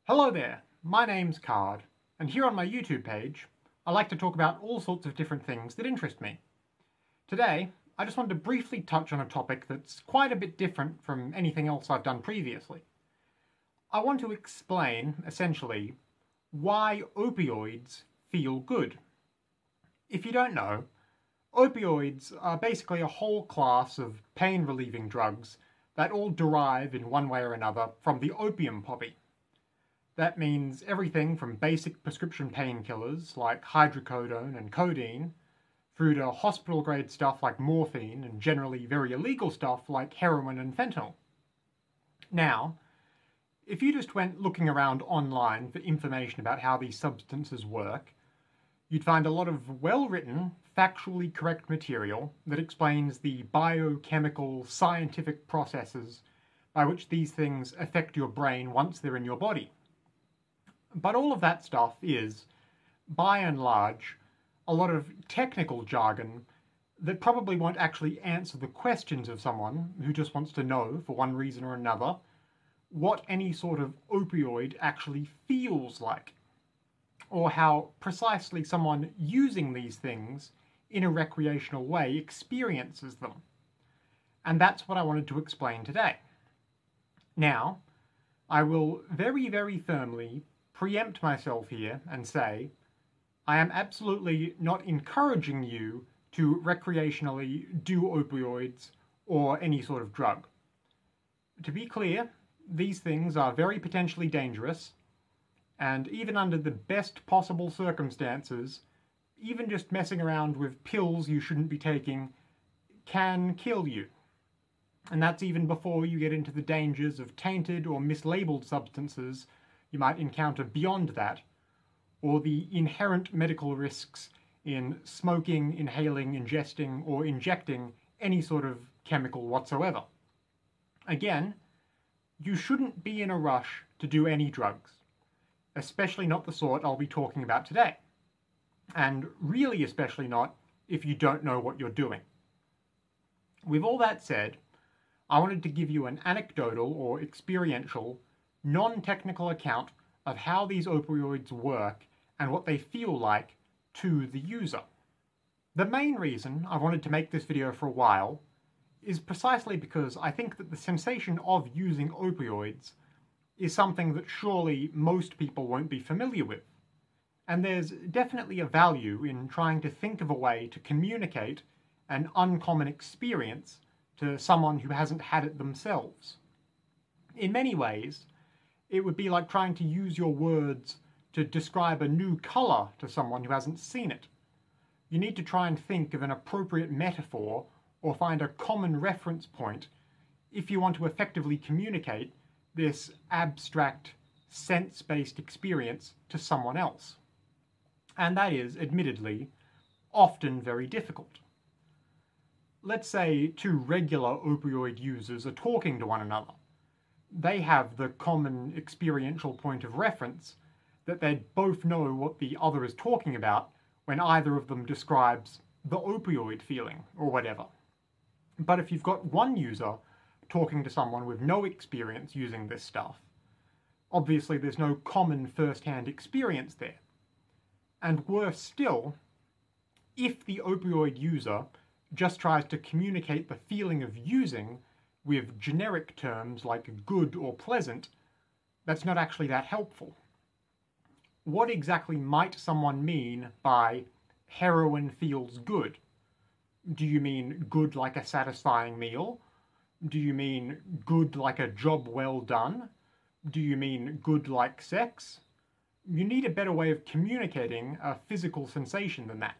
Hello there, my name's Card, and here on my YouTube page, I like to talk about all sorts of different things that interest me. Today, I just wanted to briefly touch on a topic that's quite a bit different from anything else I've done previously. I want to explain, essentially, why opioids feel good. If you don't know, opioids are basically a whole class of pain-relieving drugs that all derive in one way or another from the opium poppy. That means everything from basic prescription painkillers like hydrocodone and codeine, through to hospital-grade stuff like morphine and generally very illegal stuff like heroin and fentanyl. Now, if you just went looking around online for information about how these substances work, you'd find a lot of well-written, factually correct material that explains the biochemical, scientific processes by which these things affect your brain once they're in your body. But all of that stuff is, by and large, a lot of technical jargon that probably won't actually answer the questions of someone who just wants to know, for one reason or another, what any sort of opioid actually feels like, or how precisely someone using these things in a recreational way experiences them. And that's what I wanted to explain today. Now, I will very, very firmly preempt myself here and say, I am absolutely not encouraging you to recreationally do opioids or any sort of drug. To be clear, these things are very potentially dangerous, and even under the best possible circumstances, even just messing around with pills you shouldn't be taking can kill you. And that's even before you get into the dangers of tainted or mislabeled substances you might encounter beyond that, or the inherent medical risks in smoking, inhaling, ingesting, or injecting any sort of chemical whatsoever. Again, you shouldn't be in a rush to do any drugs, especially not the sort I'll be talking about today, and really especially not if you don't know what you're doing. With all that said, I wanted to give you an anecdotal or experiential, non-technical account of how these opioids work and what they feel like to the user. The main reason I wanted to make this video for a while is precisely because I think that the sensation of using opioids is something that surely most people won't be familiar with. And there's definitely a value in trying to think of a way to communicate an uncommon experience to someone who hasn't had it themselves. In many ways, it would be like trying to use your words to describe a new colour to someone who hasn't seen it. You need to try and think of an appropriate metaphor or find a common reference point if you want to effectively communicate this abstract, sense-based experience to someone else. And that is, admittedly, often very difficult. Let's say two regular opioid users are talking to one another. They have the common experiential point of reference that they both know what the other is talking about when either of them describes the opioid feeling or whatever. But if you've got one user talking to someone with no experience using this stuff, obviously there's no common first-hand experience there. And worse still, if the opioid user just tries to communicate the feeling of using with generic terms like good or pleasant, that's not actually that helpful. What exactly might someone mean by heroin feels good? Do you mean good like a satisfying meal? Do you mean good like a job well done? Do you mean good like sex? You need a better way of communicating a physical sensation than that.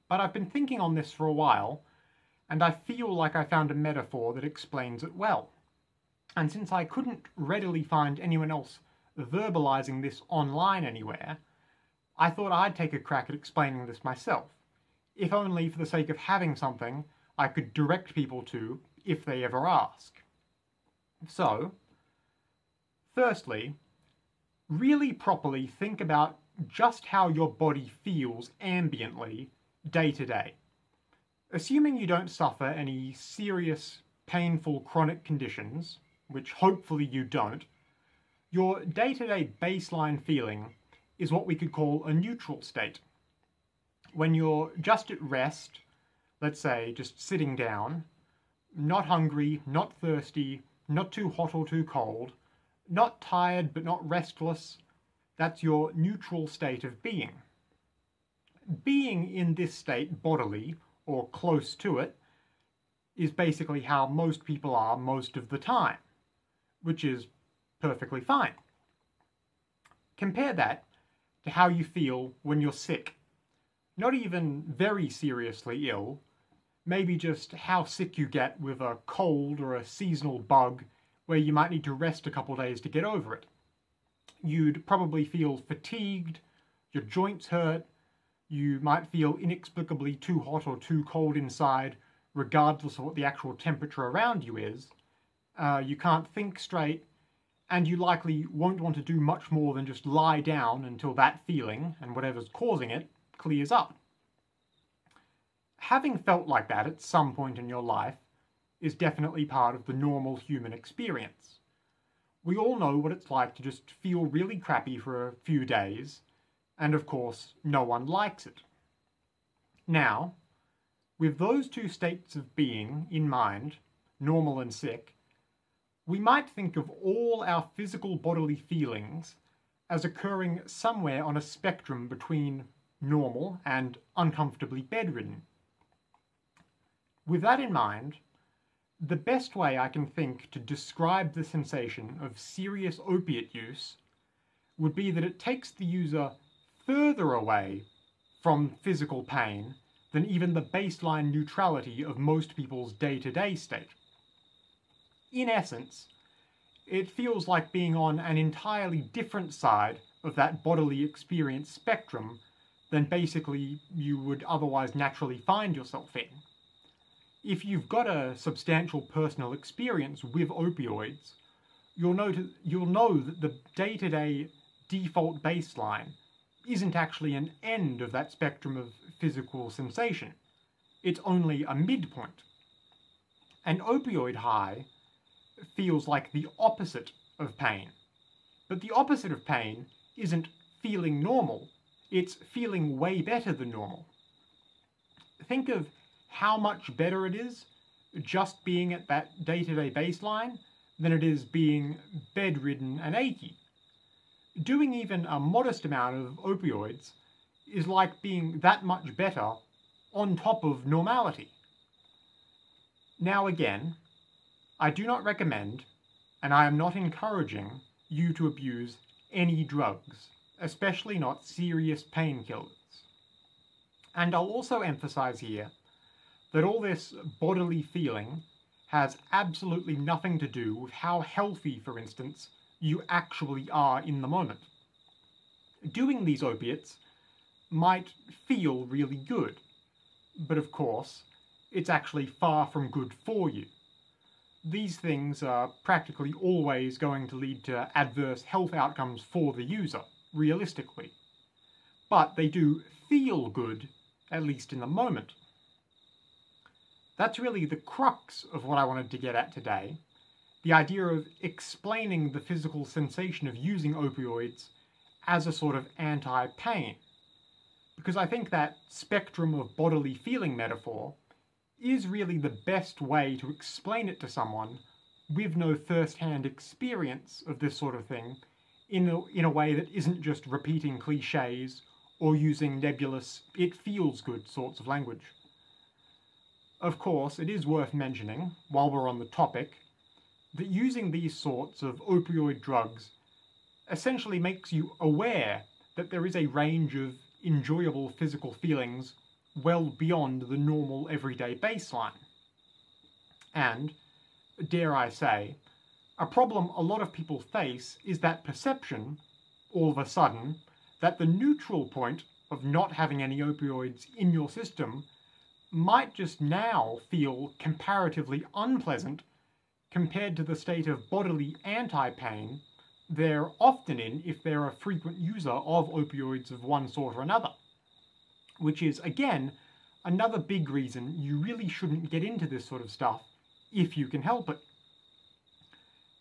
But I've been thinking on this for a while, and I feel like I found a metaphor that explains it well. And since I couldn't readily find anyone else verbalizing this online anywhere, I thought I'd take a crack at explaining this myself, if only for the sake of having something I could direct people to if they ever ask. So, firstly, really properly think about just how your body feels ambiently day to day. Assuming you don't suffer any serious, painful chronic conditions, which hopefully you don't, Your day-to-day baseline feeling is what we could call a neutral state. When you're just at rest, let's say just sitting down, not hungry, not thirsty, not too hot or too cold, not tired but not restless, that's your neutral state of being. Being in this state bodily, or close to it, is basically how most people are most of the time, which is perfectly fine. Compare that to how you feel when you're sick. Not even very seriously ill, maybe just how sick you get with a cold or a seasonal bug where you might need to rest a couple days to get over it. You'd probably feel fatigued, your joints hurt, you might feel inexplicably too hot or too cold inside, regardless of what the actual temperature around you is. You can't think straight, and you likely won't want to do much more than just lie down until that feeling, and whatever's causing it, clears up. Having felt like that at some point in your life is definitely part of the normal human experience. We all know what it's like to just feel really crappy for a few days, and of course, no one likes it. Now, with those two states of being in mind, normal and sick, we might think of all our physical bodily feelings as occurring somewhere on a spectrum between normal and uncomfortably bedridden. With that in mind, the best way I can think to describe the sensation of serious opiate use would be that it takes the user further away from physical pain than even the baseline neutrality of most people's day-to-day state. In essence, it feels like being on an entirely different side of that bodily experience spectrum than basically you would otherwise naturally find yourself in. If you've got a substantial personal experience with opioids, you'll know that the day-to-day default baseline isn't actually an end of that spectrum of physical sensation. It's only a midpoint. An opioid high feels like the opposite of pain. But the opposite of pain isn't feeling normal, it's feeling way better than normal. Think of how much better it is just being at that day-to-day baseline than it is being bedridden and achy. Doing even a modest amount of opioids is like being that much better on top of normality. Now again, I do not recommend, and I am not encouraging, you to abuse any drugs, especially not serious painkillers. And I'll also emphasize here that all this bodily feeling has absolutely nothing to do with how healthy, for instance, you actually are in the moment. Doing these opiates might feel really good, but of course, it's actually far from good for you. These things are practically always going to lead to adverse health outcomes for the user, realistically. But they do feel good, at least in the moment. That's really the crux of what I wanted to get at today, the idea of explaining the physical sensation of using opioids as a sort of anti-pain. Because I think that spectrum of bodily feeling metaphor is really the best way to explain it to someone with no first-hand experience of this sort of thing in a way that isn't just repeating cliches or using nebulous, it feels good sorts of language. Of course, it is worth mentioning, while we're on the topic, that using these sorts of opioid drugs essentially makes you aware that there is a range of enjoyable physical feelings well beyond the normal everyday baseline. And, dare I say, a problem a lot of people face is that perception, all of a sudden, that the neutral point of not having any opioids in your system might just now feel comparatively unpleasant compared to the state of bodily anti-pain they're often in if they're a frequent user of opioids of one sort or another. Which is, again, another big reason you really shouldn't get into this sort of stuff if you can help it.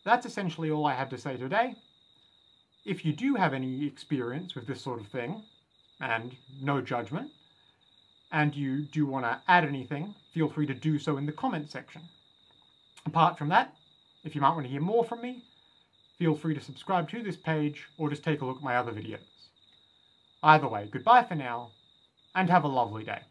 That's essentially all I had to say today. if you do have any experience with this sort of thing, and no judgment, and you do want to add anything, feel free to do so in the comments section. Apart from that, if you might want to hear more from me, feel free to subscribe to this page or just take a look at my other videos. Either way, goodbye for now, and have a lovely day.